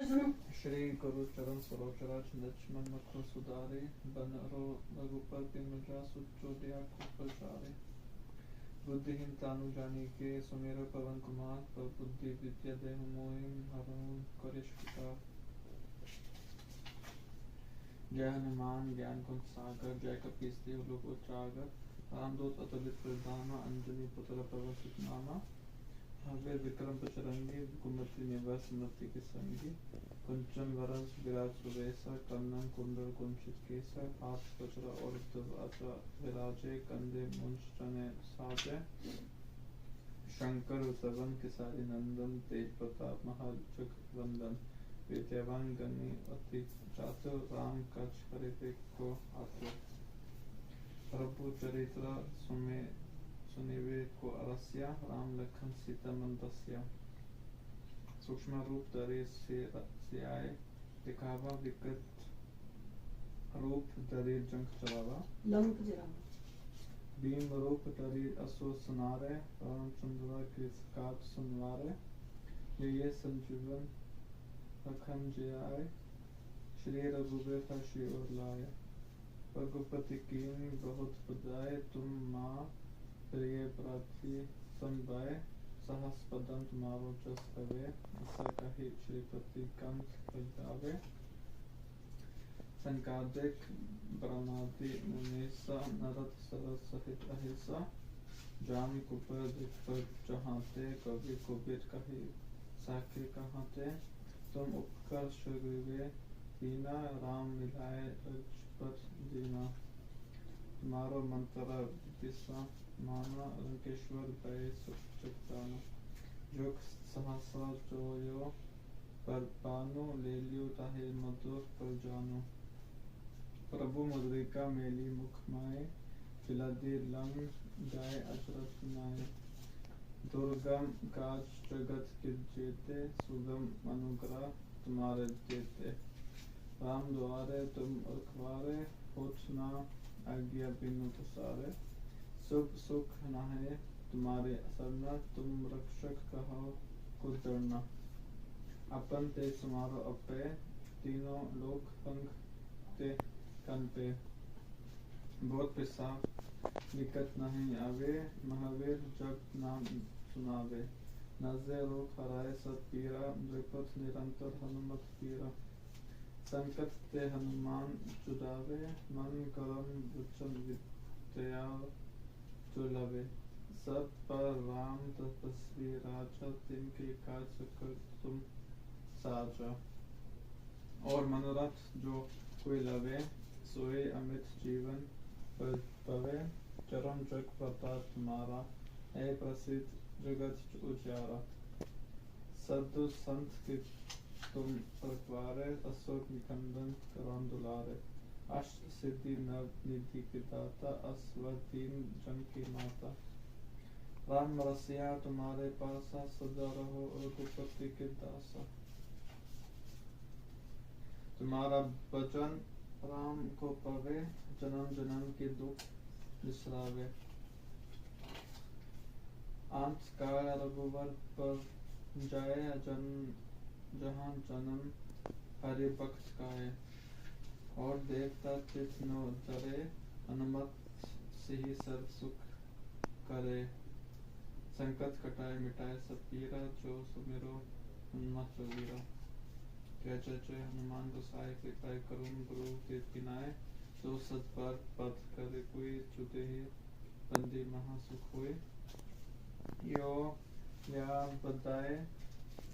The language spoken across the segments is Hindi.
श्री गुरु चरण सरोज लक्ष्मण मखो सुधारे बनरो रघुपति मुजा सुचो दया कुपचारे बुद्धिहीन तानु जानी के सुमेर पवन कुमार पर बुद्धि विद्या देह मोहि हरहु करिष विकार। जय हनुमान ज्ञान गुण सागर जय कपीस देव लोक उजागर रामदूत अतुलित प्रधान अंजनी पुत्र पवन सुत नामा हवे विक्रम बजरंगी कुमति निवास सुमति के संगी कुंचन वरन विराज सुवेशा कन्नन कुंडल कुंचित केसा हाथ वज्र और ध्वजा विराजे कंधे मुंज तने साजे शंकर सवन केसारी नंदन तेज प्रताप महाजग वंदन विद्यावान गणी अति चातुर राम कछ हरि को आतुर प्रभु चरित्र सुनिवे को अरस्या राम लखन सीता मन बसिया सूक्ष्म रूप धरे से आए दिखावा विकट रूप धरे जंग चलावा लंक जरावा भीम रूप धरे असुर सुनारे रामचंद्र के काज सुनवारे ये संजीवन लखन जियाए श्री रघुवीर हर्षि और लाए रघुपति कीन्ही बहुत बधाए तुम माँ प्रिय प्रार्थी संभाय सहस पदंत मारो जस कवे ऐसा कही श्रीपति कंठ बजावे संकादिक ब्रह्मादि मुनीसा नरत सरस सहित अहिसा जान कुपर दिखपर जहाते कवि कुबेर कही साखी कहाते तुम उपकर सुग्रीवे दीना राम मिलाए रजपत दीना तुम्हारो मंत्र दिशा माना लंकेश्वर भय सुचक्ताना जुग सहसा जोयो पर पानो ले लियो ताहे मधुर पर जानो प्रभु मुद्रिका मेली मुख माए फिलादी लंग गाय अचरज नाय दुर्गम काज जगत के जेते सुगम अनुग्रह तुम्हारे देते राम द्वारे तुम रखवारे होठ ना आज्ञा बिनु तुसारे सुख सुख नहे तुम्हारे असरना तुम रक्षक कहो को डरना अपन ते समारो अपे तीनों लोक पंख ते कन पे बहुत पिसा निकट नहीं आवे महावीर जग नाम सुनावे नजर रोग हराए सब पीरा नृपत निरंतर हनुमत पीरा संकट ते हनुमान छुड़ावे मन करम वचन विद्या दुर्लभे सब पर राम तपस्वी राजा तिनके काज कर तुम साजा और मनोरथ जो कोई लवे सोए अमित जीवन पवे चरम जग प्रताप तुम्हारा है प्रसिद्ध जगत उजारा सद्दु संत के तुम रखवारे असुर निकंदन करम दुलारे अष्ट सिद्धि नव निधि के दाता अस्वदीन जन की माता राम रसिया तुम्हारे पासा सदा रहो रघुपति के दासा तुम्हारा वचन राम को पवे जन्म जन्म के दुख बिसरावे अंत काल रघुवर पर जाए जन जहाँ जन्म हरि भक्त काए और देवता चित नो धरे अनुमत से ही सर्व सुख करे संकट कटाए मिटाए सब पीरा जो सुमिरो हनुमत रघुवीरा जय जय जय हनुमान गोसाई कृपा करुण गुरु तेज पिनाए जो सतबार पद करे कोई चुते ही बंदी महासुख होए यो या बदाए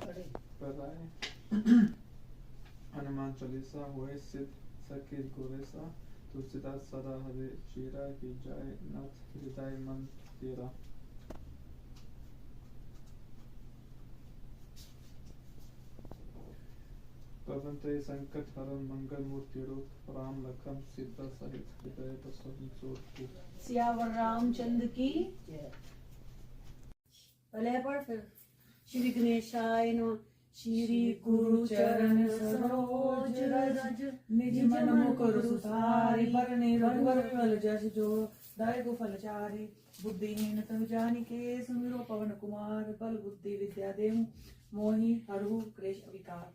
पढ़ाए हनुमान चालीसा होए सिद्ध सखी गोरेसा तुलसीदास सदा हरे चीरा की जाय नाथ हृदय मन तेरा पवन ते संकट हरण मंगल मूर्ति रूप राम लखन सीता सहित हृदय बसहि जोधपुर सियावर रामचंद्र की जय। पहले पढ़ फिर श्री गणेशाय नमः। श्री गुरु चरण सरोज रज निज मन मुकुर सुधारि बरने रघुवर फल जस जो दायक फल चारि बुद्धिहीन तनु जानिके सुमिरो पवन कुमार बल बुद्धि विद्या देहु मोहि हरहु क्लेश विकार।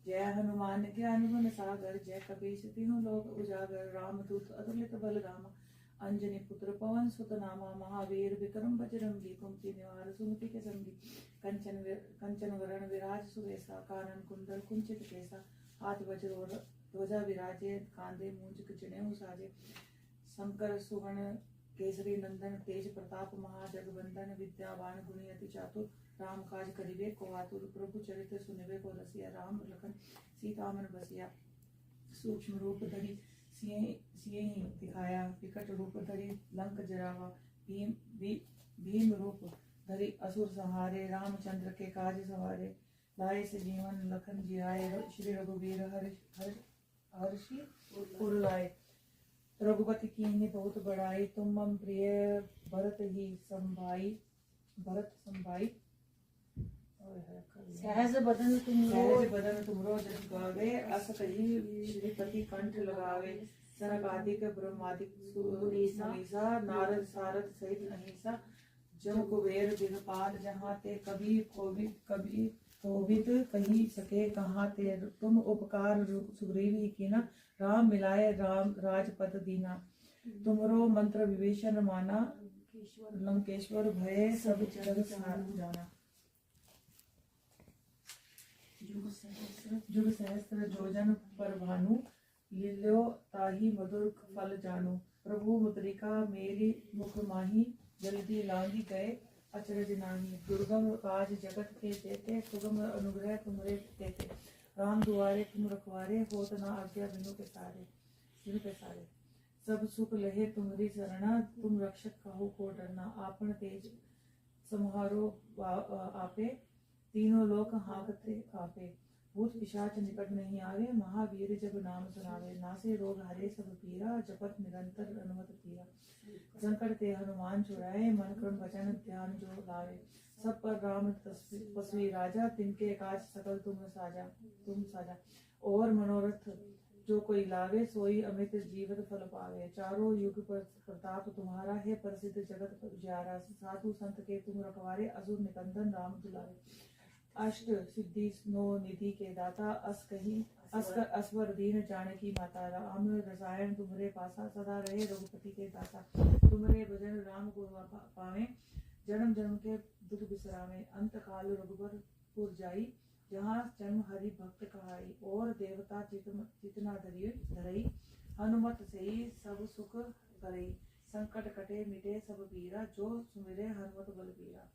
जय हनुमान ज्ञान गुण सागर, जय कपीश तिहुँ लोक उजागर, रामदूत अतुलित बल धामा, अंजनी पुत्र पवन सुत नामा, महावीर विक्रम बजरंगी, कुमति निवार सुमति के संगी, कंचन वरण विराज सुवेसा, कानन कुंडल कुंचित केसा, हाथ वज्र और ध्वजा विराजे, कांधे मूंज जनेऊ साजे, शंकर सुवर्ण केसरी नंदन, तेज प्रताप महाजगवंदन, विद्यावान गुणी अति चातुर, राम काज करिबे को आतुर, प्रभु चरित्र सुनिबे को रसिया, राम लखन सीता मन बसिया, सूक्ष्म रूप धरि सियहि दिखाया, विकट रूप धरि लंक जरावा, भीम रूप धरि असुर संहारे, रामचंद्र के काज सवारे, लाए से जीवन लखन जियाए, श्री रघुवीर हर्षि उर लाए, रघुपति कीन्ही बहुत बड़ाई, तुम मम प्रिय भरत संभाई, सहज बदन तुमरो जस गावे, अस कही श्रीपति कंठ लगावे, सनक आदिक ब्रह्मादिक सुनीसा, नारद सारद सहित अहिंसा, जम कुबेर दिगपाल जहाँ ते, कभी कोविद कही सके कहाँ ते, तुम उपकार सुग्रीव कीना, राम मिलाए राम राजपद दीना, तुमरो मंत्र विभीषण माना, लंकेश्वर भय सब जग जाना, जुग सहस्त्र जोजन पर भानु, लील्यो ताहि मधुर फल जानु, प्रभु मुद्रिका मेरी मुख माही, जल्दी लांगी गए अचरज नाही, दुर्गम काज जगत के जेते, सुगम अनुग्रह तुमरे तेते, राम दुआरे तुम रखवारे, होत न आज्ञा बिनु पैसारे, सब सुख लहे तुम्हारी शरणा, तुम रक्षक काहू को डरना, आपन तेज सम्हारो आपे, तीनों लोक हाँकते कापे, भूत पिशाच निकट नहीं आवे, महावीर जब नाम सुनावे, नासे रोग हरे सब पीरा, जपत निरंतर हनुमत तीरा, संकट ते हनुमान छुड़ाए, मन क्रम वचन ध्यान जो लावे, सब पर राम तस्वी राजा, तिनके काज सकल तुम साजा, और मनोरथ जो कोई लावे, सोई अमित जीवत फल पावे, चारों युग पर प्रताप तुम्हारा है, प्रसिद्ध जगत उजियारा, साधु संत के तुम रखवारे, असुर निकंदन राम दुलारे, अष्ट सिद्धि नो निधि के दाता, असवर दीन जानकी माता, राम रसायन तुम्हारे पासा, सदा रहे रघुपति के दाता, तुम्हारे भजन राम को पावे, जन्म जन्म के दुख बिसरावे, अंत काल रघुबर पुर जाई, जहाँ जन्म हरि भक्त कहाई, और देवता चितना धरई, हनुमत से सब सुख करई, संकट कटे मिटे सब पीरा, जो सुमिरे हनुमत बलबीरा,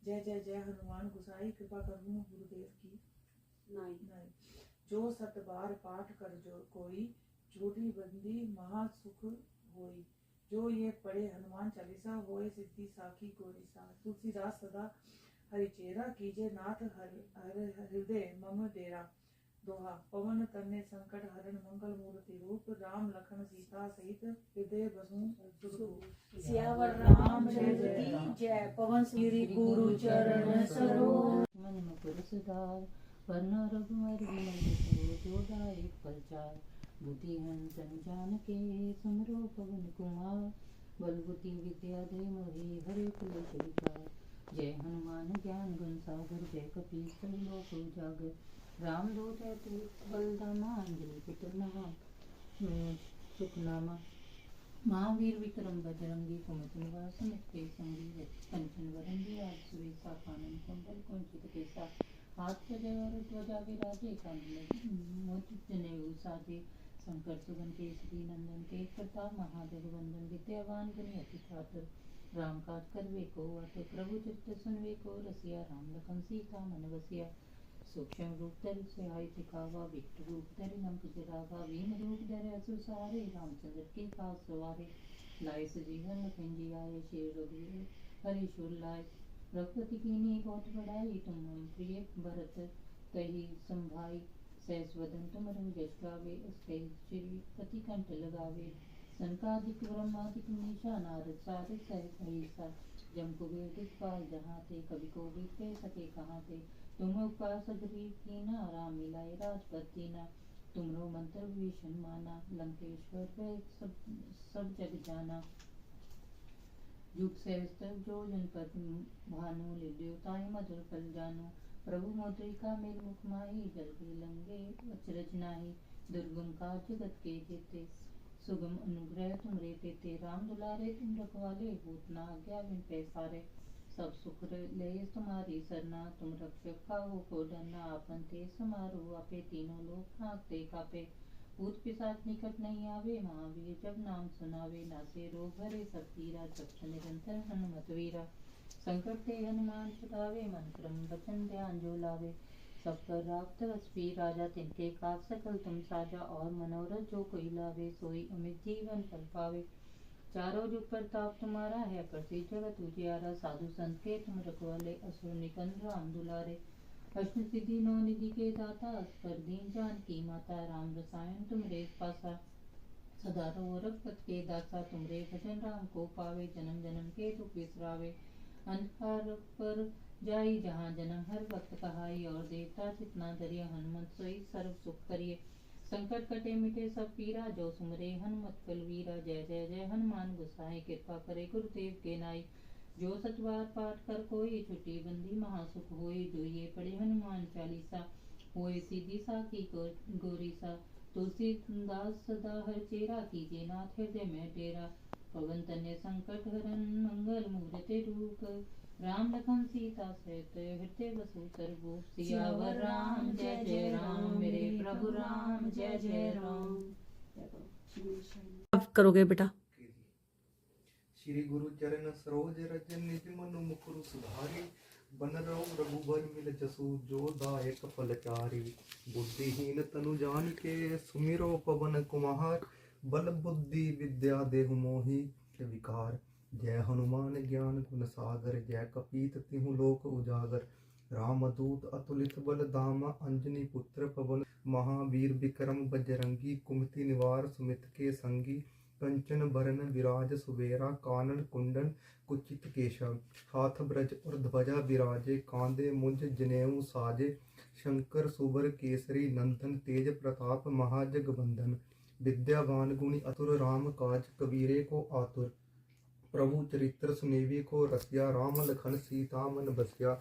जय जय जय हनुमान गुसाई, कृपा करहु गुरुदेव की नाई, जो सत बार पाठ कर जो कोई, झूठी बंदी महा सुख होई, जो ये पढ़े हनुमान चालीसा, होए सिद्धि साखी गोरी सा, तुलसीदास सदा हरिचेरा, कीजे नाथ हृदय मम डेरा, दोहा पवन तनय संकट हरण, मंगल मूर्ति रूप, राम लखन सीता सहित हृदय बसु सुख, सियावर रामचंद्र की जय, पवन श्री गुरु चरण सरोज, मन मुकुर सुधार, वरना रघुवर विमल जो दायक फलचार, बुद्धिहीन तन जान के, समरो पवन कुमार, बल बुद्धि विद्या दे मोहि, हरे क्लेश विकार, जय हनुमान ज्ञान गुण सागर, जय कपीस तिहुँ लोक उजागर, रामदूत अतुलित बल धामा, अंजनी पुत्र सुखनामा, महावीर विक्रम बजरंगी, कुमति निवार सुमति के संगी, कंचन वरण विराज सुवेसा, कानन कुंडल कुंचित केसा, हाथ वज्र और ध्वजा विराजे, कांधे मूंज जनेऊ साजे, शंकर सुवन केसरी नंदन, तेज प्रताप महाजगवंदन, विद्यावान गुणी अति चातुर, राम काज करवे को आतुर, प्रभु चित्त सुनवे को रसिया, राम लखन सीता मन बसिया, सूक्ष्म रूप धरि सियाहि दिखावा, विकट रूप धरि लंक जरावा, भीम रूप धरि असुर सहारे, रामचंद्र के काज सवारे, लाए सजीवन लखन जियाए, श्री रघुवीर हर्षि उर लाए, रघुपति कीन्ही बहुत बड़ाई, तुम मम प्रिय भरत कहि संभाई, सहस वदन तुमरो जस गावे, अस कहि श्रीपति कंठ लगावे, सनकादिक ब्रह्मादिक मनीषा, नारद सारद सहित अहिसा, जम कुबेर दिखपाल जहाँ ते, कवि कोविद कह सके कहाँ ते, तुम उपकार सुग्रीव कीना, राम मिलाए राजपद दीना, तुमरो मंत्र विभीषण माना, लंकेश्वर भय सब जग जाना, जुग सहस्त्र जो जन पर भानु, लील्यो ताहि मधुर फल जानु, प्रभु मुद्रिका मेल मुख माही, जल लंगे अचरज नाही, दुर्गम काज जगत के जेते, सुगम अनुग्रह तुमरे तेते, राम दुलारे तुम रखवाले, होत न आज्ञा बिन पैसारे, सब सुख ले तुम्हारी सरना, तुम रक्षक काहू को डरना, आपन ते समारो आपे, तीनों लोग हाँकते कापे, भूत पिशाच निकट नहीं आवे, महावीर जब नाम सुनावे, नासे रोग हरे सब पीरा, जपत निरंतर हनुमत वीरा, संकट ते हनुमान छुड़ावे, मन क्रम वचन ध्यान जो लावे, सब पर रात रसपी राजा, तिनके काज सकल तुम साजा, और मनोरथ जो कोई लावे, सोई अमित जीवन फल पावे, चारों जुग प्रताप तुम्हारा है, प्रसिद्ध जगत उजियारा, साधु संत के तुम रखवाले, असुर निकंद राम दुलारे, अष्ट सिद्धि नौ निधि के दाता, असपर दीन जानकी माता, राम रसायन तुमरे पासा, सदा रहो रघुपत के दासा, तुमरे भजन राम को पावे, जन्म जन्म के दुख बिसरावे, अंधकार पर जाई जहाँ जन्म हर वक्त कहाई, और देवता जितना दरिया, हनुमत सोई सर्व सुख करिए, संकट कटे मिटे सब पीरा, जो सुमरे हनुमत बलवीरा, जय जय जय हनुमान गोसाई, कृपा करे गुरुदेव के नाई, जो सतबार पाठ कर कोई, छुट्टी बंदी महासुख होई, जो ये पढ़े हनुमान चालीसा, होए सीधी साखी गोरीसा, तुलसीदास सदा हर चेरा, कीजिए नाथ हृदय में डेरा, पवन तनय संकट हरन, मंगल मूर्ति रूप, राम लखन सीता सहित हृदय बसु सर्वभूप, सियावर राम जय जय राम, मेरे प्रभु राम जय जय राम। अब करोगे बेटा। श्री गुरु चरण सरोज रज, निज मनु मुकुरु सुधारी, बन रहो रघुबर मिल जसु, जो दायक फल चारी, बुद्धिहीन तनु जानिके, सुमिरो पवन कुमार, बल बुद्धि विद्या देहु मोहि विकार, जय हनुमान ज्ञान गुण सागर, जय कपीत तिहु लोक उजागर, रामदूत अतुलित बल धामा, अंजनी पुत्र पवन महावीर, विक्रम बजरंगी, कुमति निवार सुमित के संगी, कंचन बरन विराज सुबेरा, कानन कुंडन कुचित केशव, हाथ ब्रज और ध्वजा विराजे, कांधे मुंज जनेऊ साजे, शंकर सुवर केसरी नंदन, तेज प्रताप महाजगबंदन, विद्यावान गुणी अतुर, राम काज कबीरे को आतुर, प्रभु चरित्र सुनेवी को रसिया, राम लखन सीता मन बसिया,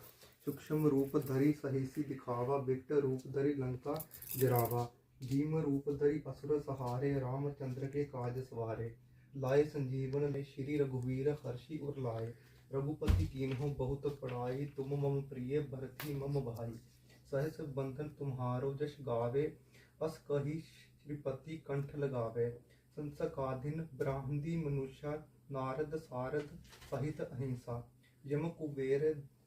सूक्ष्म रूप धरि सहिसी दिखावा, बिकट रूप धरि लंका जरावा, भीम रूप धरि असुर सहारे, रामचंद्र के काज सवारे, लाए संजीवन में श्री रघुवीर हर्षि उर लाए, रघुपति कीन्हो बहुत पढ़ाई, तुम मम प्रिय भरती मम भाई, सहस बंधन तुम्हारो जस गावे, अस कही श्रीपति कंठ लगावे, संसकाधीन ब्राह्मणी मनुष्य, नारद सारद सहित अहिंसा, यम कुबेर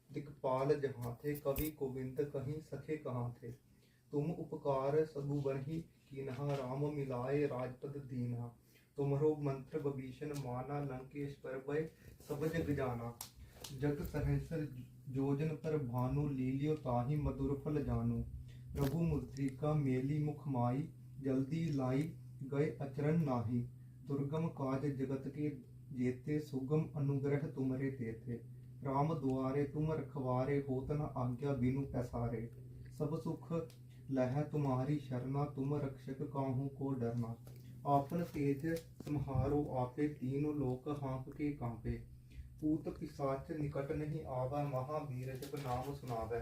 दिक्पाल जहाँ थे, कवि गोविंद कहीं सखे कहाँ थे, तुम उपकार सगुबरहि कीन्हा, राम मिलाए राजपद दीन्हा, तुमरो मंत्र विभीषण माना, लंकेश्वर भय सब जग जाना, जग सहस्र जोजन पर भानु, लीलियो ताहि मधुर फल जानु, प्रभु मुद्रिका मेली मुख माई, जल्दी लाई गए अचरन नाही, दुर्गम काज जगत के जेते, सुगम अनुग्रह तुमरे तेते, राम दुआरे तुम रखवारे, होत न आज्ञा बिनु पैसारे, सब सुख लह तुम्हारी शरणा, तुम रक्षक काहू को डरना, आपन तेज सम्हारो आपे, तीनों लोक हाँक के कांपे, पूत पिशाच निकट नहीं आवा, महावीर जब नाम सुनावै,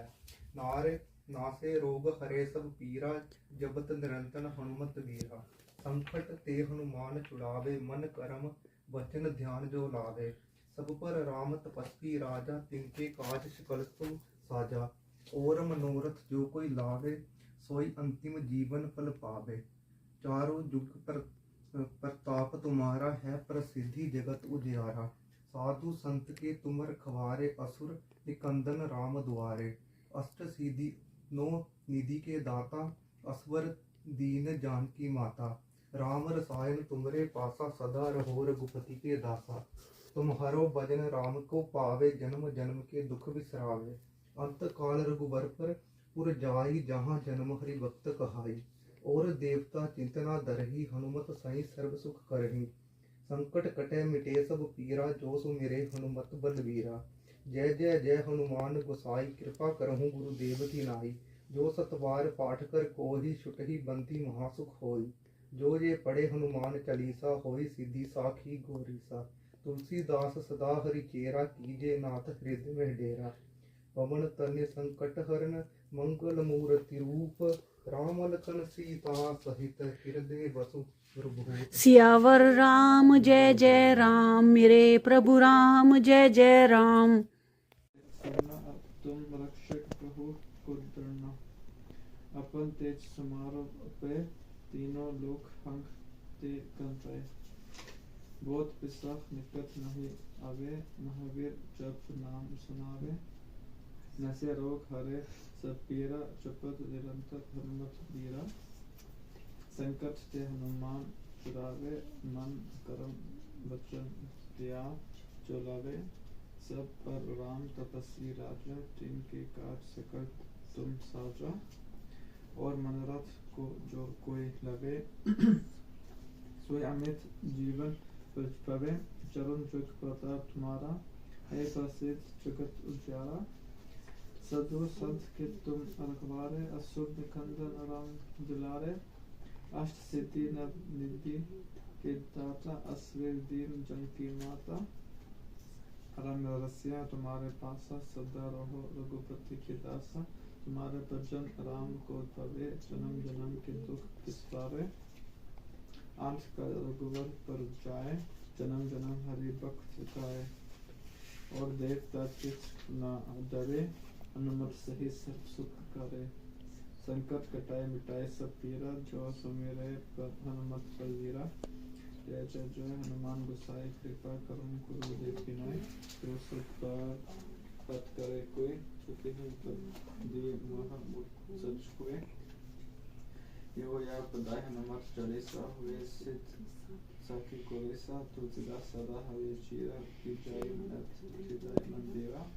नारे नासे रोग हरे सब पीरा, जपत निरंतर हनुमत वीरा, संकट ते हनुमान छुड़ावे, मन करम वचन ध्यान जो लावे, सब पर राम तपस्वी राजा, तिनके काज सकल तुम साजा, और मनोरथ जो कोई लावे, सोई अंतिम जीवन फल पावे, चारों जुग प्रताप तुम्हारा है, प्रसिद्धि जगत उजियारा, साधु संत के तुम रखवारे, असुर निकंदन राम दुआरे, अष्ट सिद्धि नौ निधि के दाता, असवर दीन जानकी माता, राम रसायन तुमरे पासा, सदा रहो रघुपति के दासा, तुम हरो भजन राम को पावे, जन्म जन्म के दुख बिसरावे, अंत काल रघुबर पर पुर जाई, जहाँ जन्म हरि भक्त कहाई, और देवता चिंतना दरही, हनुमत सही सर्व सुख करही, संकट कटे मिटे सब पीरा, जो सुमिरे हनुमत बलवीरा, जय जय जय हनुमान गोसाई, कृपा करहु गुरुदेव की नाई, जो सतबार पाठ कर कोहि, छुटहि बंदी महासुख होई, जो ये पढ़े हनुमान चालीसा, होई सिद्धि साखी गोरीसा, तुलसीदास सदा हरि चेरा, कीजे नाथ हृदय में डेरा, पवन तनय संकट हरन मंगल मूर्ति रूप राम लखन सीता सहित हृदय बसु सुरभूप। सियावर राम जय जय राम, मेरे प्रभु राम जय जय राम। सुनना अब तुम रक्षक कहो कुद्रना, अपन तेज समारोह पे तीनों लोक हंग ते कंपे। बहुत पिसाख निकट नहीं आवे, महावीर जप नाम सुनावे। नसे रोग हरे सब पीरा, जपत निरंतर हनुमत बीरा। संकट ते हनुमान छुड़ावे, मन करम वचन त्याग जो लावे। सब पर राम तपस्वी राजा, जिनके काज सकल तुम साजा। और मनोरथ को जो कोई लवे, सोई अमित जीवन पवे। चरण जुग प्रताप तुम्हारा, है प्रसिद्ध जगत उजियारा। सदो संत के तुम रखवारे, असुर निकंदन राम दुलारे। अष्ट सिद्धि नव निधि के दाता, असवर दीन जन की माता। परम रसिया तुम्हारे पासा, सदा रहो रघुपति के दासा। तुम्हारे भजन राम को पवे, जन्म जन्म के दुख बिसरावे। अंत का रघुवर पर जाए, जन्म जन्म हरि भक्त गाए। और देवता चित न डरे, हनुमत सही सब सुख करे। संकट कटाए मिटाए सब पीरा, जो सुमिरे हनुमत बलवीरा। जय जय जय हनुमान गोसाई, कृपा करुण गुरुदेव की नाय। जो सुख पत करे कोई, चुके नहीं पद दिए महा मूर्ख सच हुए। यो या पदाय हनुमत चालीसा, हुए सिद्ध साखी कोलेसा। तुलसीदास सदा हवे चीरा, की जाय नत हृदय मंदिरा।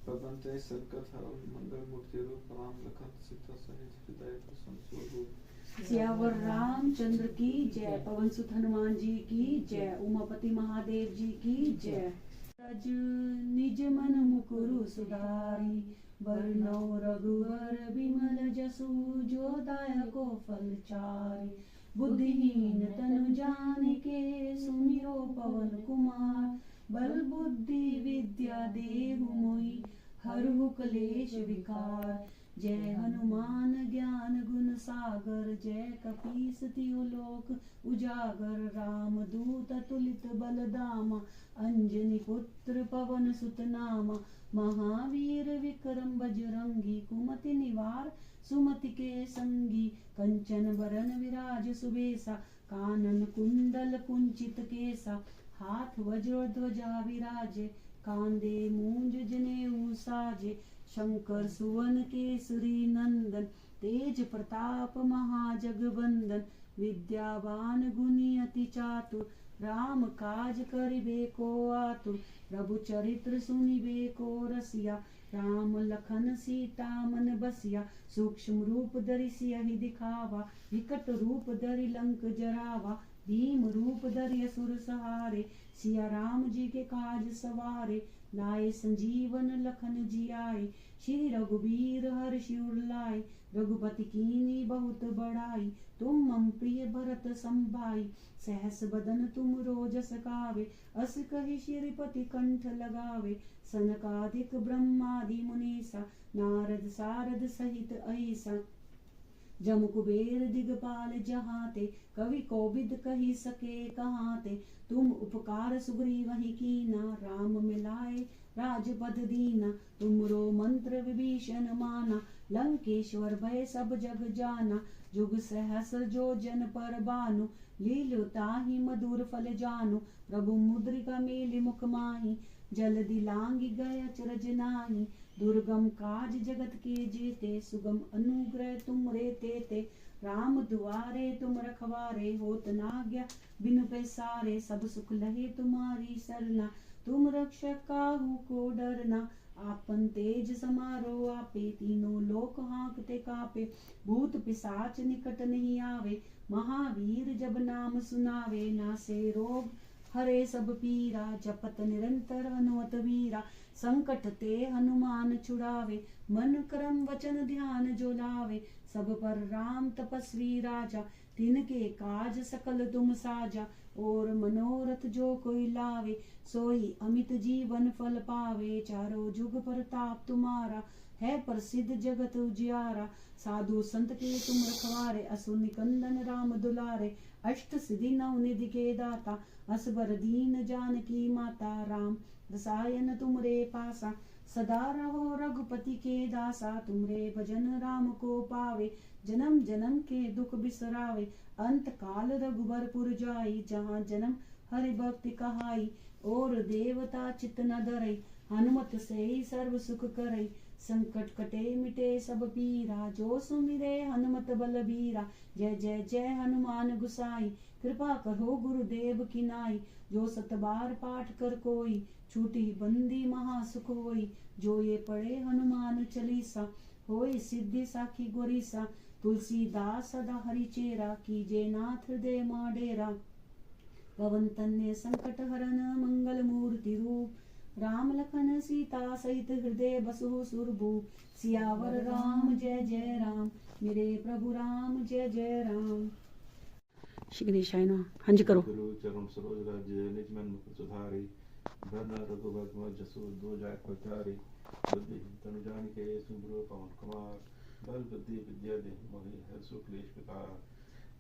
पवन तनय संकट हरन मंगल मूर्ति रूप, राम लखन सीता सहित हृदय बसु स्वरूप। सियावर रामचंद्र की जय, पवन सुत हनुमान जी की जय, उमापति महादेव जी की जय। रज निज मन मुकुरु सुधारी, बरनौ रघुवर बिमल जसु। जो दायको फल चारि, बुद्धिहीन तनु जानिके। सुमिरो पवन कुमार, बल बुद्धि विद्या देहु मोहि। हरहु कलेश विकार, जय हनुमान ज्ञान गुण सागर। जय कपीस तिहु लोक उजागर, राम दूत तुलित बल धामा। अंजनी पुत्र पवन सुत नामा। महावीर विक्रम बजरंगी, कुमति निवार सुमति के संगी। कंचन बरन विराज सुबेसा, कानन कुंडल कुंचित केसा। हाथ वज्र ध्वजा विराजे, कांधे मूंज जनेऊ साजे। शंकर सुवन केसरी नंदन, तेज प्रताप महाजगवंदन। विद्यावान गुणी अति चातुर, राम काज करिबे को आतुर। प्रभु चरित्र सुनिबे को रसिया, राम लखन सीता मन बसिया। सूक्ष्म रूप धरि सियहि दिखावा, विकट रूप धरि लंक जरावा। भीम रूप धरि असुर सहारे, सिया राम जी के काज सवारे। लाए संजीवन लखन जियाए, श्री रघुबीर हर्षि उर लाए। रघुपति कीन्ही बहुत बड़ाई, तुम मम प्रिय भरत संभाई। सहस बदन तुम रोजस गावे, अस कहि श्रीपति कंठ लगावे। सनकादिक ब्रह्मादि मुनीसा, नारद सारद सहित ऐसा। जम कुबेर दिगपाल जहाते, कवि कोविद कही सके कहाते। तुम उपकार सुग्रीवहि कीना, राम मिलाए राजपद दीना। तुमरो मंत्र विभीषण माना, लंकेश्वर भय सब जग जाना। जुग सहस्र जो जन पर भानु, लील्यो ताहि मधुर फल जानु। प्रभु मुद्रिका मेलि मुख माहि, जल्दी लांघि गए अचरज नाहि। दुर्गम काज जगत के जेते, सुगम अनुग्रह तुम रे तेते। राम दुआरे तुम रखवारे, होत न आज्ञा बिनु पैसारे। सब सुख लहे तुम्हारी सरना, तुम रक्षक काहू को डरना। आपन तेज समारो आपे, तीनों लोक हाँकते कापे। भूत पिशाच निकट नहीं आवे, महावीर जब नाम सुनावे। नासे रोग हरे सब पीरा, जपत निरंतर हनुमत वीरा। संकट ते हनुमान छुड़ावे, मन क्रम वचन ध्यान जो लावे। सब पर राम तपस्वी राजा, तिनके काज सकल तुम साजा। और मनोरथ जो कोई लावे सोई अमित जीवन फल पावे। चारों जुग प्रताप तुम्हारा है प्रसिद्ध जगत उजियारा। साधु संत के तुम रखवारे असुर निकंदन राम दुलारे। अष्ट सिद्धि नव निधि के दाता असबर दीन जानकी माता। राम रसायन तुमरे पासा सदा रहो रघुपति के दासा। तुमरे भजन राम को पावे जन्म जन्म के दुख बिसरावे। अंत काल रघुबरपुर जाई जहाँ जन्म हरि भक्ति कहाई। और देवता चित न डरै हनुमत से सर्व सुख करई। संकट कटे मिटे सब पीरा जो सुमिरे हनुमत बलबीरा। जय जय जय हनुमान गुसाई कृपा करो गुरुदेव की नाई। जो सत बार पाठ कर कोई छूटी बंदी महासुख होई। जो ये पढ़े हनुमान चालीसा होई सिद्धि साखी गोरीसा। तुलसीदास सदा हरि चेरा कीजे नाथ हृदय मां डेरा। पवन तन्य संकट हरन मंगल मूर्ति रूप। राम लखन सीता सहित हृदय बसु सुरभूप। सियावर राम जय जय राम मेरे प्रभु राम जय जय राम। श्री गणेशाय नमः। हाँ जी करो। गुरु चरण सरोज रज निज मन मुख सुधारी। धन रघुबर मज जसु दो जाय प्रचारी। बुद्धि तनु जानिके सुब्रो पवन कुमार। बल बुद्धि विद्या देहि मोहि हर्षु क्लेश विकार।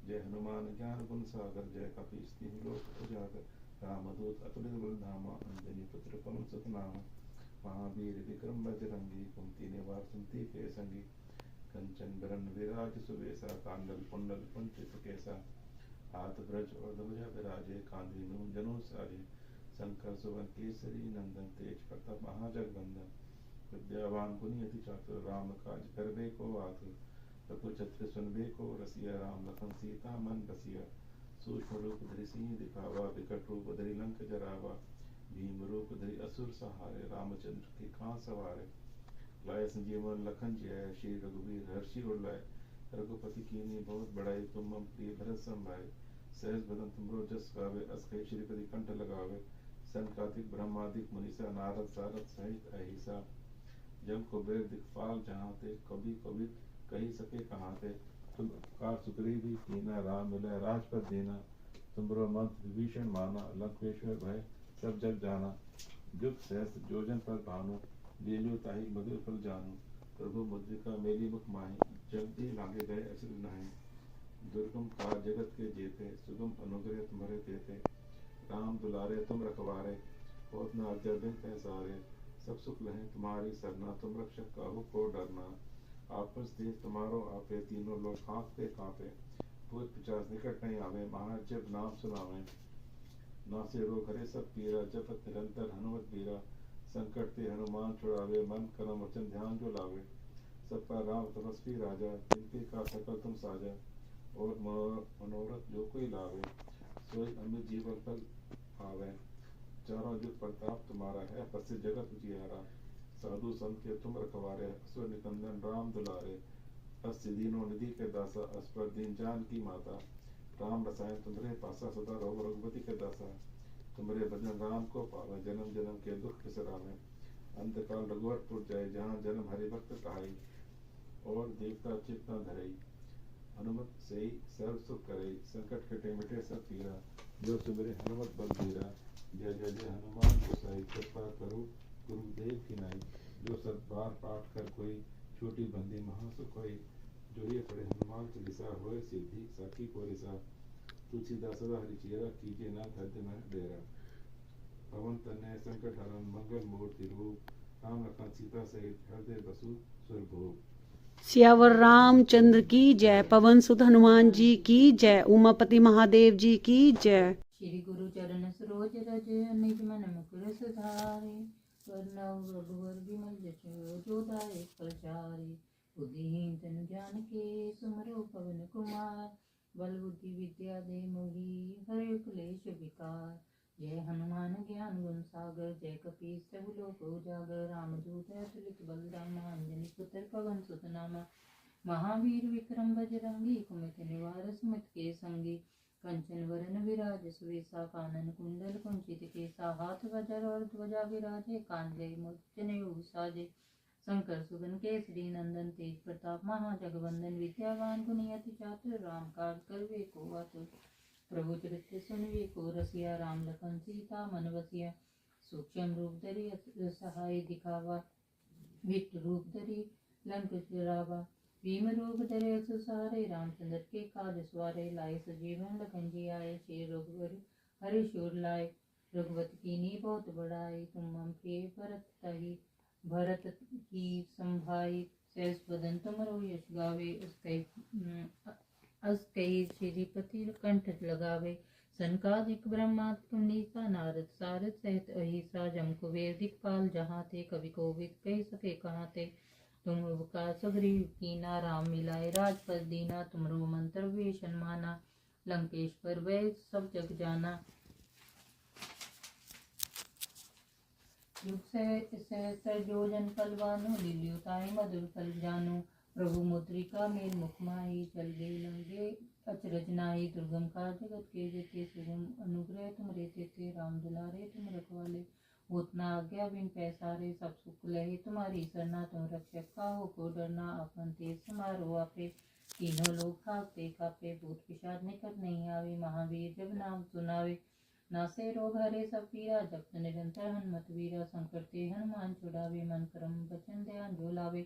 जय हनुमान ज्ञान गुण सागर जय कपीस तिहुँ लोक उजागर। रामदूत अतुलित बल धामा अंजनी पुत्र पवन सुत नामा। महावीर विक्रम बजरंगी कुमति निवार सुमति के संगी। कंचन बरन विराज सुबेसा कांडल कुंडल कुंचित केसा। हाथ ब्रज और ध्वजा विराजे कांधे मूंज जनेऊ साजे। शंकर सुवन केसरी नंदन तेज प्रताप महाजगवंदन। विद्यावान गुणी अति चातुर राम काज करबे को आतुर। रघुचत्र सुनबे को रसिया राम लखन सीता मन बसिया। सूक्ष्म रूप धरि सिंह दिखावा विकट रूप धरि लंक जरावा। भीम रूप धरि असुर सहारे रामचंद्र के कां सवारे। लाए संजीवन लखन जियाय श्री रघुवीर हर्षि उर लाए। रघुपति कीन्ही बहुत बड़ाई तुम मम प्रिय भरत संभाय। सहज बदन तुमरो जस गावे अस कहि श्रीपति कंठ लगावे। सनकादिक ब्रह्मादिक मुनीसा नारद सारद सहित अहिसा। जम कुबेर दिखपाल जहाँ ते कभी कभी कही सके कहाँ ते। तुम कार सुग्रीवी कीना राम मिलाए राजपद देना। तुमरो मंत्र विभीषण माना लंकेश्वर भय सब जग जाना। युग सहस्त्र जोजन पर भानु लील्यु ताहि मधुर फल जानू। प्रभु मुद्रिका मेरी मुख माहि जल्दी लागे गए असुर नाहि। दुर्गम काज जगत के जेते सुगम अनुग्रह तुम्हारे देते। राम दुलारे तुम रखवारे होत न आज्ञा बिन पैसारे। सब सुख लहे तुम्हारी सरना तुम रक्षक काहू को डरना। आपस देश तुम्हारो आपे तीनों लोग कांपते कांपे। भूत पिशाच निकट नहीं आवे महाजब नाम सुनावे। नासे रोग हरे सब पीरा जपत निरंतर हनुमत बीरा। संकट ते हनुमान छुड़ावे मन कर्म वचन ध्यान जो लावे। सब पर राम तपस्वी राजा जिनके का सकल तुम साजा। और मनोरथ जो कोई लावे सोई अमित जीवन फल पावे। चारों जुग प्रताप तुम्हारा है प्रसिद्ध जगत उजियारा। साधु संत के तुम रखवारे असुर निकंदन राम दुलारे। अस दीनों निधि के दासा अस्पर दीन जान की माता। राम रसायन तुम्हारे पासा सदा रहो रघुपति के दासा। तुम्हारे भजन राम को पावे जन्म जन्म के दुख बिसरावे। अंतकाल रघुवरपुर जाए जहाँ जन्म हरि भक्त कहाई। और देवता चित्त न धरई हनुमत से सर्व सुख करई। संकट कटे मिटे सब पीरा जो सुमिरे हनुमत बलबीरा। जय जय जय हनुमान गोसाई कृपा करो गुरुदेव की नाई। जो सत बार पाठ कर कोई छोटी बंदी महासुख होई। जो ये पढ़े हनुमान चालीसा होए सिद्धि साखी कोरिसा। तुलसीदास सदा हरि चेरा कीजे नाथ हृदय में डेरा। पवन तनय संकट हरन मंगल मूर्ति रूप। राम लखन सीता सहित हृदय बसु सुरभूप। सियावर रामचंद्र की जय। पवन सुत हनुमान जी की जय। उमापति महादेव जी की जय। श्री गुरु चरण सरोज रज निज मन मुकुर सुधारे। वरनव रघुवर विमल जसु जो दायक प्रचारे। बुद्धिहीन तनु ज्ञान के सुमरो पवन कुमार। बल बुद्धि विद्या दे मोहि हरे क्लेश विकार। जय हनुमान ज्ञान गुण सागर जय कपीस तिहुँ लोक उजागर। रामदूत अतुलित बल धामा अंजनी पुत्र पवन सुत नामा। महावीर विक्रम बजरंगी कुमति निवार सुमति के संगी। कंचन वरन विराज सुवेसा कानन कुंडल कुंचित केसा। हाथ वज्र और ध्वजा विराजे कांधे मूंज जनेऊ साजे। शंकर सुवन केसरी नंदन तेज प्रताप महाजगवंदन। विद्यावान गुणी अति चातुर राम काज करबे को आतुर। प्रभु चरित्र सुनवे को रसिया, राम लखन सीता मन बसिया। सूक्ष्म रूप धरि सहाय दिखावा, विकट रूप धरि लंक जरावा। भीम रूप धरे सुसारे, रामचंद्र के काज सवारे। लाए सजीवन लखन जी आए, श्री रघुवर हरि शोर लाए। रघुवत कीन्ही बहुत बड़ाई, तुम मम प्रिय भरत की संभाई। सहस बदन तुमरो यश गावे, अस कई श्रीपति कंठ लगावे। सनकादिक ब्रह्मात्म मुनीसा, नारद सारद सहित अहिसा। जम कुबेर दिक्पाल जहाँ थे, कवि कोविद कह सके कहाँ थे। तुम उपकार सुग्रीव कीना, राम मिलाए राजपद दीना। तुमरो मंत्र वेशन माना, लंकेश्वर वै सब जग जाना। युग सहस्र योजन पलवानु, लील्योताई मधुर फल जानू। प्रभु मुद्रिका मेल मुख माही, चल गई लंगे अचरज नाई। दुर्गम काज जगत के जेते, सुगम अनुग्रह तुमरे तेते। राम दुलारे तुम रखवाले, होतना आज्ञा बिन पैसारे। सब सुख लहे तुम्हारी सरना, तुम रक्षक काहू को डरना। अपन तेज समारो आपे, तीनों लोग भागते कापे। भूत पिशाच निकट नहीं आवे, महावीर जब नाम सुनावे। नासे रोग हरे सब पीरा, जपत निरंतर हनुमत वीरा। संकट ते हनुमान छुड़ावे, मन क्रम वचन ध्यान जो लावे।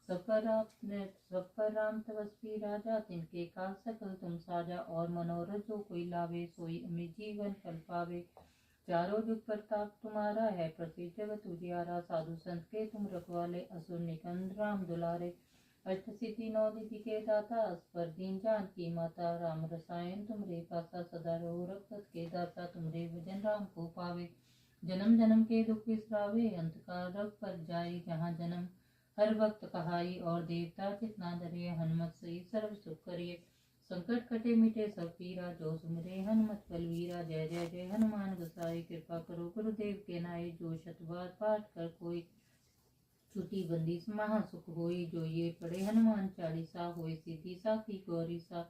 सब पर राम तपस्वी राजा, तिनके काज सकल तुम साजा। और मनोरथ जो कोई लावे, सोई अमित जीवन फल पावे। चारों जुग प्रताप तुम्हारा है, प्रसिद्ध जगत उजियारा। साधु संत के तुम रखवाले, असुर निकंद राम दुलारे। अष्ट सिद्धि नौ निधि के दाता, अस्पर दीन जान की माता। राम रसायन तुमरे पासा, सदा रहो रघुपत के दाता। तुमरे भजन राम को पावे, जन्म जन्म के दुख बिसरावे। अंत काल रघुपत जाई, जहाँ जन्म हर वक्त कहाई। और देवता चितना धरे, हनुमत सही सर्व सुख करिए। संकट कटे मिटे सब पीरा, जो सुमरे हनुमत बलवीरा। जय जय जय हनुमान गोसाई, कृपा करो गुरुदेव के नाई। जो शत बार पाठ कर कोई, छुटी बंदी महा सुख होई। जो ये पढ़े हनुमान चालीसा, होय सिद्धि साखी गौरी सा।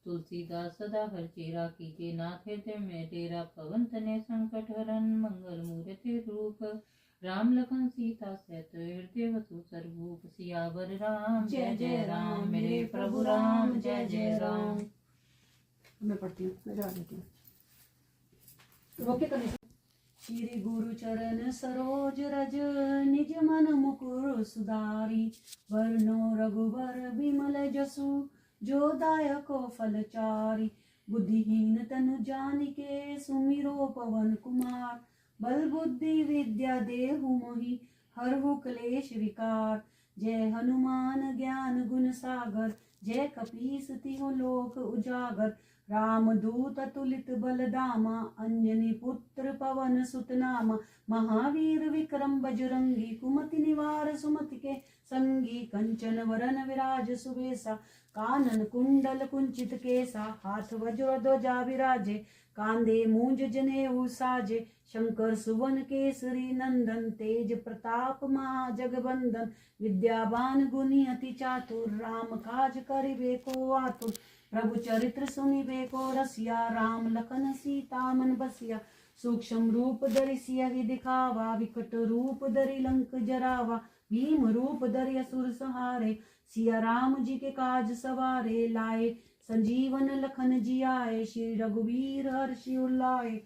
तुलसीदास सदा हर चेरा, कीजे नाथ हृदय में डेरा। पवन तनय संकट हरन, मंगल मूर्ति रूप। राम लखन सीता सहित हृदय वसु सर्वभूप। सियावर राम जय जय राम, मेरे प्रभु राम जय जय राम। मैं पढ़ती हूँ, मैं जा देती हूँ। रोके तो नहीं। श्री गुरु चरण सरोज रज, निज मन मुकुर सुधारी। वरनो रघुबर बिमल जसु, जो दायको फल चारी। बुद्धिहीन तनु जानिके, सुमिरो पवन कुमार। बल बुद्धि विद्या देहु मोहि, हरहु क्लेश विकार। जय हनुमान ज्ञान गुण सागर, जय कपीस तिहु लोक उजागर। राम दूत तुलित बल धामा, अंजनी पुत्र पवन सुत नामा। महावीर विक्रम बजरंगी, कुमति निवार सुमति के संगी। कंचन वरन विराज सुबेसा, कानन कुंडल कुंचित केसा। हाथ वज्र ध्वजा विराजे, कांधे मूंज जनेऊ साजे। शंकर सुवन केसरी नंदन, तेज प्रताप महाजगबंदन। विद्यावान गुणी अति चातुर, राम काज करिबे को आतुर। प्रभु चरित्र सुनिबे को रसिया, राम लखन सीता मन बसिया। सूक्ष्म रूप धरि सियहि दिखावा, विकट रूप धरि लंक जरावा। भीम रूप धरि असुर संहारे, सिया राम जी के काज सवारे। लाए संजीवन लखन जी आए, श्री रघुवीर हर्षि उल्लाए।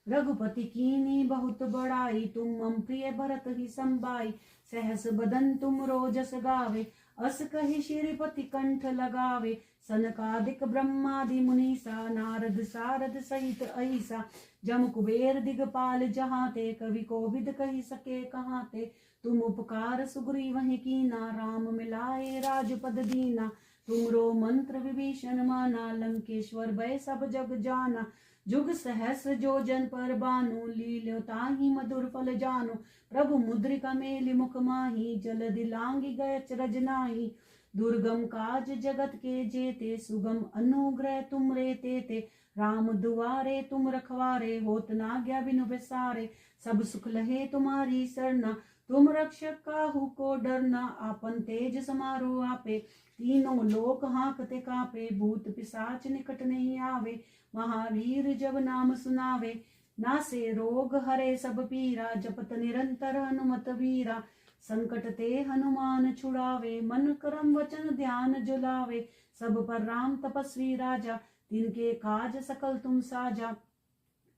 रघुपति कीन्ही बहुत बड़ाई, तुम मम प्रिय भरत ही संभाई। सहस बदन तुम रोजस गावे, अस कहि श्रीपति कंठ लगावे। सनकादिक ब्रह्मादि मुनीसा, नारद सारद सहित अहिसा। जम कुबेर दिगपाल जहाँ ते, कवि कोविद कहि सके कहाँ ते। तुम उपकार सुग्रीवहि कीना, राम मिलाए राजपद दीना। तुमरो मंत्र विभीषण माना, लंकेश्वर भय सब जग जाना। जुग सहस्र जो जन पर बानु, लील्यो ताहि मधुर फल जानु। प्रभु मुद्रिका मेलि मुख माही, जलधि लांघि गय अचरज नाहि। दुर्गम काज जगत के जेते, सुगम अनुग्रह तुमरे तेते। राम दुआरे तुम रखवारे, होत न आज्ञा बिनु बिसारे। सब सुख लहे तुम्हारी सरना, तुम रक्षक काहू को डरना। आपन तेज समारो आपे, तीनों लोक हाँकते कापे। भूत पिशाच निकट नहीं आवे, महावीर जब नाम सुनावे। नासे रोग हरे सब पीरा, जपत निरंतर हनुमत वीरा। संकट ते हनुमान छुड़ावे, मन करम वचन ध्यान जुलावे। सब पर राम तपस्वी राजा, तिनके काज सकल तुम साजा।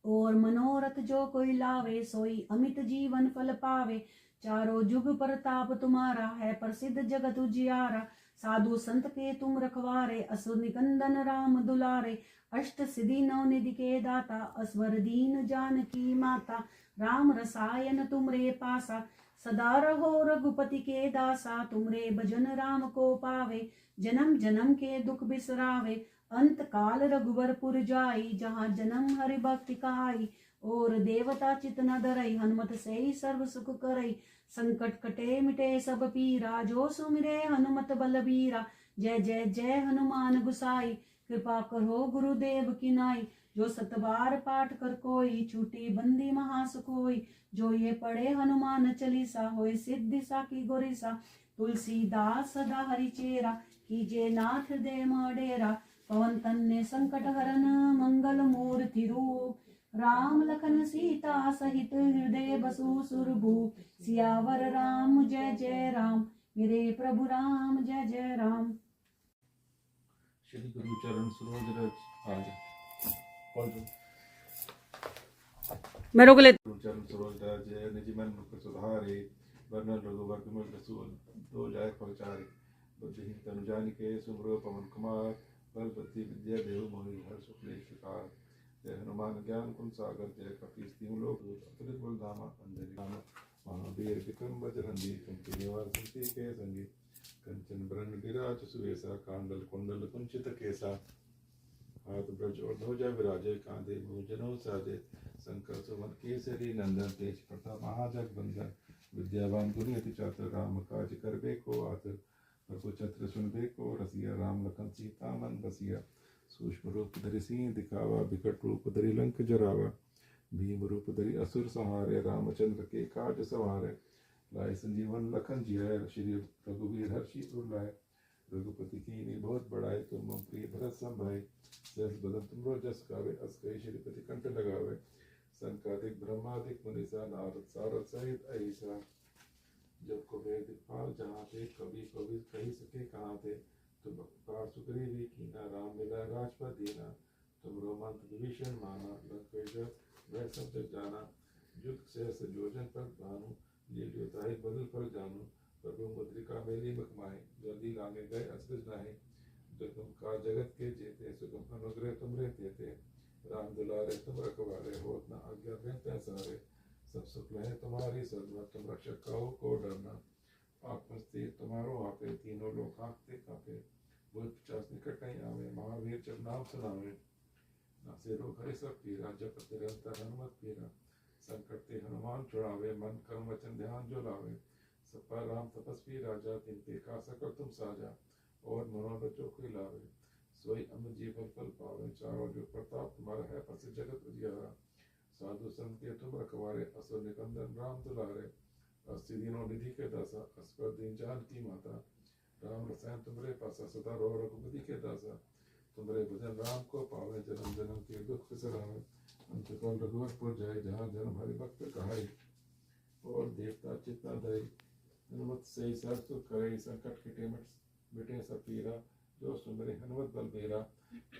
और मनोरथ जो कोई लावे, सोई अमित जीवन फल पावे। चारों जुग प्रताप तुम्हारा, है प्रसिद्ध जगत उजियारा। साधु संत के तुम रखवारे, असुर निकंदन राम दुलारे। अष्ट सिद्धि नौ निधि के दाता, असवर दीन जानकी माता। राम रसायन तुमरे पासा, सदा रहो रघुपति के दासा। तुमरे भजन राम को पावे, जन्म जन्म के दुख बिसरावे। अंत काल रघुवर पुर जाई, जहाँ जन्म हरि भक्ति काई। और देवता चित न धरई, हनुमत से ही सर्व सुख करई। संकट कटे मिटे सब पीरा, जो सुमिरे हनुमत बलबीरा। जय जय जय हनुमान गुसाई, कृपा करो गुरुदेव की नाई। जो सत बार पाठ कर कोई, छूटी बंदी महासुख होई। जो ये पढ़े हनुमान चालीसा, होय सिद्धि साकी गोरीसा। तुलसीदास सदा हरि चेरा, कीजे नाथ हृदय डेरा। पवन तन्ने संकट हरन, मंगल मूर्ति रूप। राम लखन सीता सहित, हृदय बसु सुरभूप। सियावर राम जय जय राम, मेरे प्रभु राम जय जय राम। श्री गुरु चरण सरोज रज आज मैं रोक ले। गुरु चरण सरोज रज निज मन मुख सुधारे। वर्णन रघुवर विमल रसूल, दो जाय पहुँचारे। बुद्धिहीन तनु जानिके, सुमिरो पवन कुमार। बल बुद्धि विद्या देहु मोहि, हर सुख लेहि शिकार। जय हनुमान ज्ञान कुंज सागर, जय कपीस तिहु लोक अतुलित बल धामा। अंजनी राम महावीर विक्रम बजरंगी, कुमति निवार सुमति के संगी। कंचन बरन विराज सुवेसा, कांडल कुंडल कुंचित केसा। हाथ ब्रज और ध्वजा विराजे, कांधे मूँज जनेऊ साजे। शंकर सुवन केसरी नंदन, तेज प्रताप महाजगवंदन। विद्यावान गुणी अति चातुर, राम काज करबे को आतुर। प्रभु चत्र सुनबे को रसिया, राम लखन सीता मन बसिया। सूक्ष्म रूप धरि सिंह दिखावा, बिकट रूप धरि लंक जरावा। भीम रूप धरि असुर संहारे, रामचंद्र के काज सवारे। लाए संजीवन लखन जियाए, श्री रघुवीर हर्षि उर लाए। रघुपति कीन्ही बहुत बड़ाई, तुम मम प्रिय भरत सम भाई। सहस बदन तुमरो जस गावे, अस कहि श्रीपति कंठ लगावे। संकादिक ब्रह्मादिक मुनीसा, नारद सारद सहित अहिसा। जब को वेद दिखपाल जहाँ थे, कवि कवि कही सके कहाँ थे। तुम उपकार सुग्रीवी कीना, राम मिला राजपद दीना। तुम रोमंत विभीषण माना, लंकेश वह सब जग जाना। युद्ध सहस जोजन पर भानु, लील्यो ताहि बदल पर जानू। प्रभु मुद्रिका मेली मुख माहि, जल्दी लांगे गए असरज नाहि। दुर्गम का जगत के जेते, सुगम अनुग्रह तुमरे तेते। राम दुलारे तुम रखवारे, होत न आज्ञा बिन पैसारे। सब सुख लहे तुम्हारी सदमा, तुम रक्षक कहो को डरना। आत्मस्ति तुम्हारो आपे, तीनों लोग हाँकते कापे। बुध 50 निकट नहीं आवे, महावीर जब नाम सुनावे। नासे रोग हरि सब पीरा, जपत निरंतर हनुमत पीरा। संकट ते हनुमान छुड़ावे, मन कर्म वचन ध्यान जो लावे। सब पर राम तपस्वी राजा, तिनके का सकल तुम साजा। और मनोरथ जो कोई लावे, सोई अमृत जीवन फल पावे। चारों जो प्रताप तुम्हारा, है प्रसिद्ध जगत उजियारा। साधु संत के तुम रखवारे, असुर निकंदन राम दुलारे। अस्सी दिनों निधि के दासा, अस्पर दीन जानकी माता। राम रसायन तुमरे पासा, सदा रहो रघुपति के दासा। तुमरे भजन राम को पावे, जन्म जन्म के दुख बिसरावे। अंत काल रघुवर पुर जाए, जहाँ जन्म हरि भक्त कहाई। और देवता चित्त न धरई, हनुमत से ही सर्व सुख करई। संकट कटे मिटे सब पीरा, जो सुमिरे हनुमत बल बीरा।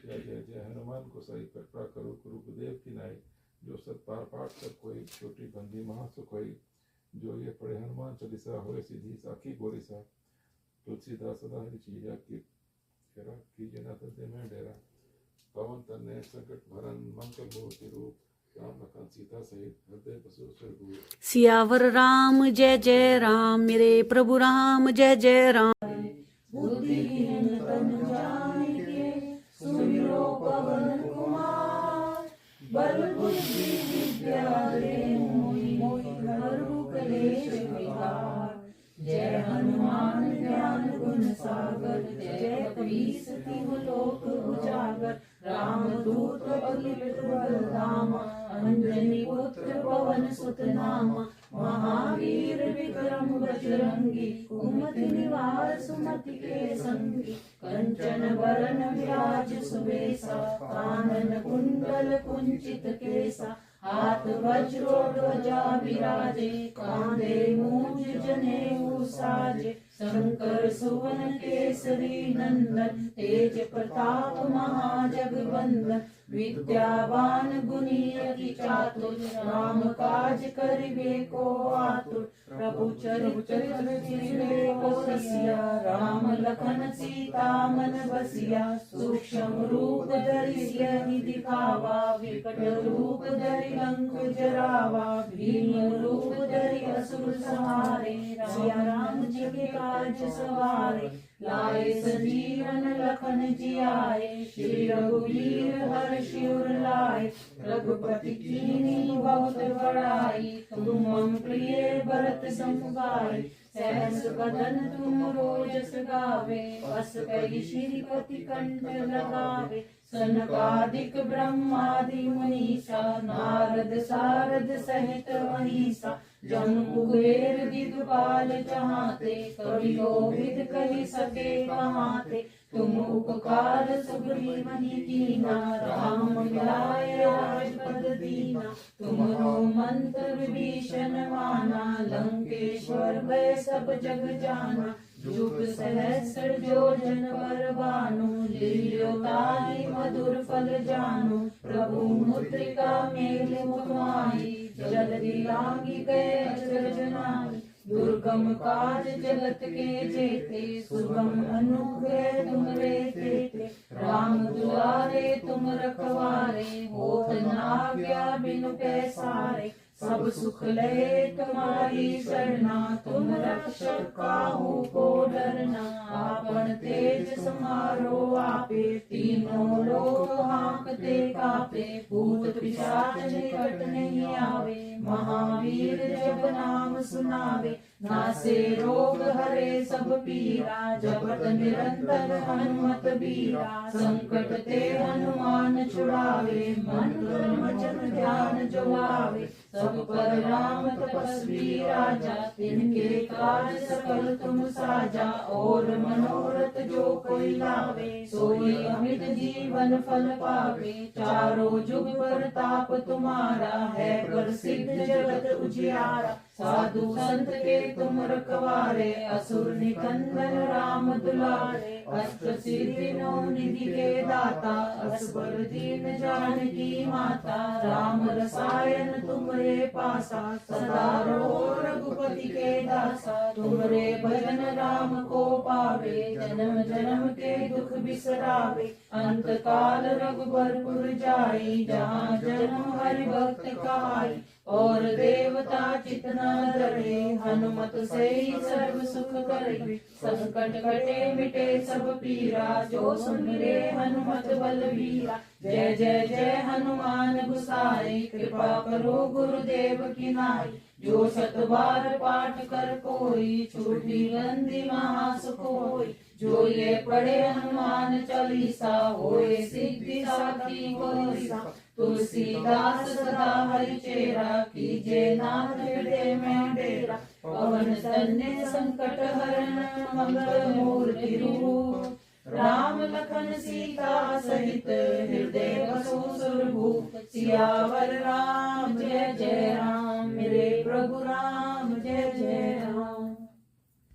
जय जय जय हनुमान गोसाई, कृपा करो गुरुदेव की नाई। जो सतबार पाठ कर कोई, छोटी बंदी महासुख होई। जो ये पढ़े हनुमान चालीसा, होय सीधी साखी गोरीसा। तुलसीदास सदा हरि चीरा, कीजे नाथ हृदय में डेरा। पवन तनय संकट भरन, मंगल मूर्ति रूप। राम लखन सीता सहित, हृदय बसु सुरभूप। सियावर राम जय जय राम, मेरे प्रभु राम जय जय राम। बुद्धिहीन तनु जानिके, सुमिरो पवन कुमार। बल बुद्धि विद्या देहु मोहि, हरहु कलेश विकार। जय हनुमान ज्ञान गुण सागर, जय कपीस तिहु लोक उजागर। राम दूत अतुलित बल धामा, अंजनी पुत्र पवन सुत नामा। महावीर विक्रम बजरंगी, कुमति निवार सुमति के संगी। कंचन बरन विराज सुबेसा, कानन कुंडल कुंचित केसा। हाथ वज्रो ध्वजा विराजे, कांधे मूंज जनेऊ साजे। शंकर सुवन केसरी नंदन तेज प्रताप महाजगवंदन विद्यावान गुणी अति चातुर राम काज करिबे को आतुर प्रभु चरित्र को रसिया राम लखन सीता मन बसिया सूक्ष्म रूप धरि सियहि दिखावा विकट रूप धरि लंक जरावा भीम रूप धरि असुर संहारे सिया राम जी के काज सवारे लाए संजीवन लखन जियाए श्री रघुवीर हर्षि उर लाए रघुपति कीन्ही बहुत बड़ाई तुम मम प्रिय भरत सम भाई सहस बदन तुम रोजस गावे बस कई श्रीपति कंठ लगावे सनकादिक ब्रह्मादि मुनीसा नारद सारद सहित महिषा जन कुबेर दिगपाल जहाते कवि कोविद कहि सके कहाते तुम उपकार सुग्रीवनि कीना राम मिलाए राजपद दीना तुम्हारो मंत्र विभीषण माना लंकेश्वर भय सब जग जाना जुग सहस्र जोजन पर भानु लील्यो ताहि मधुर फल जानु प्रभु मुद्रिका मेल मुखमाई जल्दी लागी गए अचरज नाई दुर्गम काज जगत के जेते सुगम अनुग्रह तुमरे तेते राम दुआरे तुम रखवारे होत न आज्ञा बिनु पैसारे सब सुख ले तुम्हारी शरणा तुम रक्षक काहू को डरना आपन तेज समारो आपे तीनों लोक हांकते कापे भूत पिशाच निकट नहीं आवे महावीर जब नाम सुनावे नासे रोग हरे सब पीरा जपत निरंतर हनुमत बीरा संकट ते हनुमान छुड़ावे मन क्रम वचन ध्यान जो आवे सब पर राम तपस्वी राजा तिनके काज सकल तुम साजा और मनोरथ जो कोई लावे सोई अमित जीवन फल पावे चारों जुग पर ताप तुम्हारा है प्रसिद्ध जगत उजियारा साधु संत के तुम रखवारे असुर निकंदन राम दुलारे अष्ट सिद्धि नौ निधि के दाता असबर दीन जानकी माता राम रसायन तुमरे पासा सदा रहो रघुपति के दासा तुमरे भजन राम को पावे जन्म जन्म के दुख बिसरावे अंत काल रघुबरपुर जाई जहाँ जन्म हरि भक्त कहाई और देवता चितना डरे हनुमत से ही सर्व सुख करे संकट कटे मिटे सब पीरा जो सुमिरे हनुमत बलवीरा जय जय जय हनुमान गुसाई कृपा करो गुरुदेव की नाई जो शत बार पाठ कर कोई छूटी बंदी महासुख होई जो ये पढ़े हनुमान चालीसा होए सिद्धि साखी गोरीसा तुलसीदास सदा हरि चेरा कीजे नाथ हृदय में डेरा पवन तन्य संकट हरण मंगल मूर्ति रूप राम लखन सीता सहित हृदय बसु सुरभूप सियावर राम जय जय राम मेरे प्रभु राम जय जय राम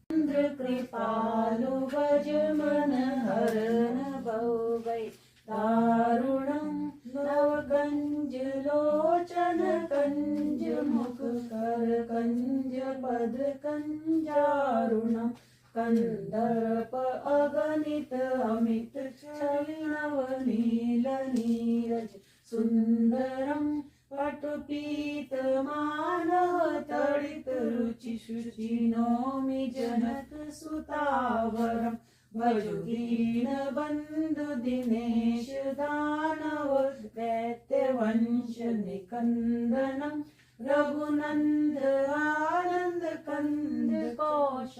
चंद्र कृपालु भज मन हरण भवै दारुणं नवगंज लोचन कंज मुख कर कंज पद कंजारुणम कंदर्प अगणित अमित छवि नवनील नीरज सुंदरम पटुपीत मानव तड़ित रुचि शुचि नौमि जनक सुतावरम भजु दीन बंधु दिनेश दानव दैत्य वंश निकंदनम रघुनंद आनंद कंद कोश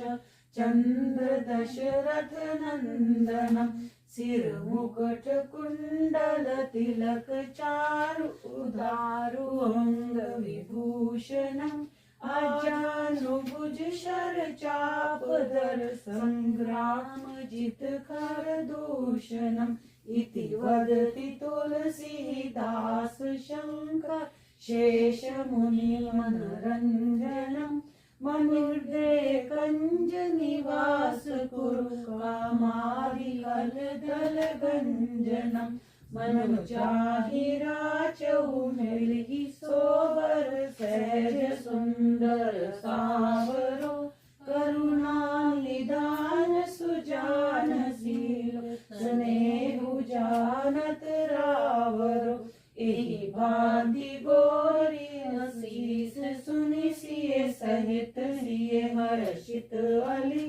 चंद्र दशरथ नंदनम सिर मुकुट कुंडल तिलक चारु उदारु अंग विभूषणम अजानुभुज शर चाप धर संग्राम जित खर दूषणम इति वदति तुलसीदास शंकर शेष मुनि मनरंजनम मनुर्दे कंज निवास कुरु कामादि कल गंजनम मनु चाहिरा चहु मिलहि सोबर सहज सुंदर सावरो करुणा निदान सुजान शील स्नेहु जानत रावरो एहि भांति गोरी शीस सुनि सिय सहित सिय हर्षित अली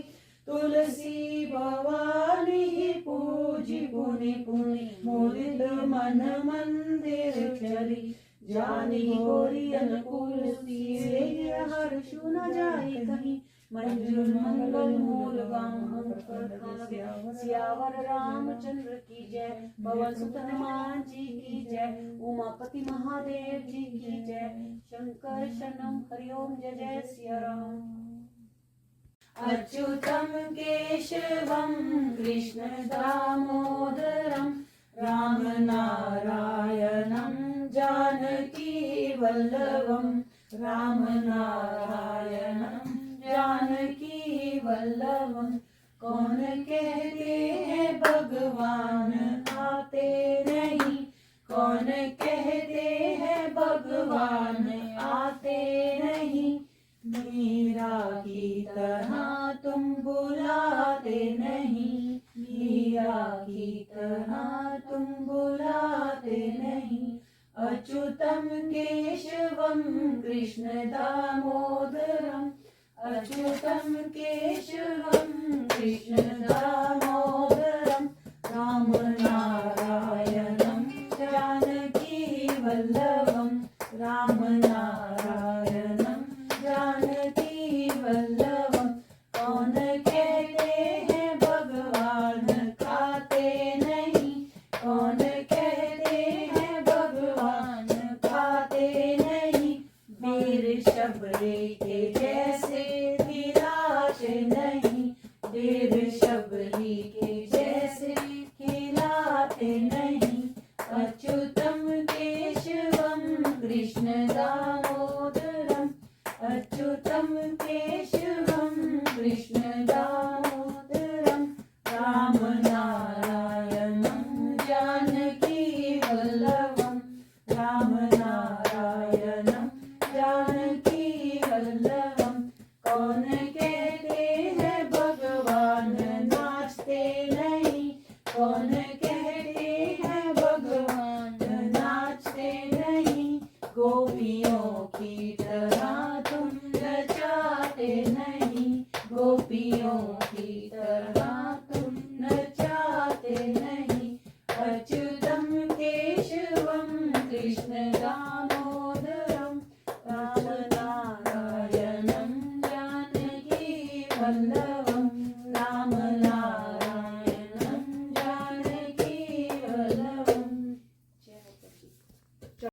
तुलसी भवानी पूजी पुनि पुनि मुदित मन मंदिर चली जानी गोरी अनुकूल सिय हर्षु न जाय कहीं मंजुल मंगल मूल गाम सियावर रामचंद्र की जय पवन सुत हनुमान जी की जय उमापति महादेव जी की जय शंकर शरणम हरिओम जय जय सिया राम अच्युतम केशवम कृष्ण दामोदरम राम नारायणम जानकी वल्लभम राम नारायणम जानकी वल्लभम कौन कहते हैं भगवान आते नहीं कौन कहते हैं भगवान आते नहीं मीरा की तरह तुम बुलाते नहीं मीरा की तरह तुम बुलाते नहीं अच्युतम केशवम कृष्ण दामोदरम अच्युतम केशवम कृष्ण दामोदरम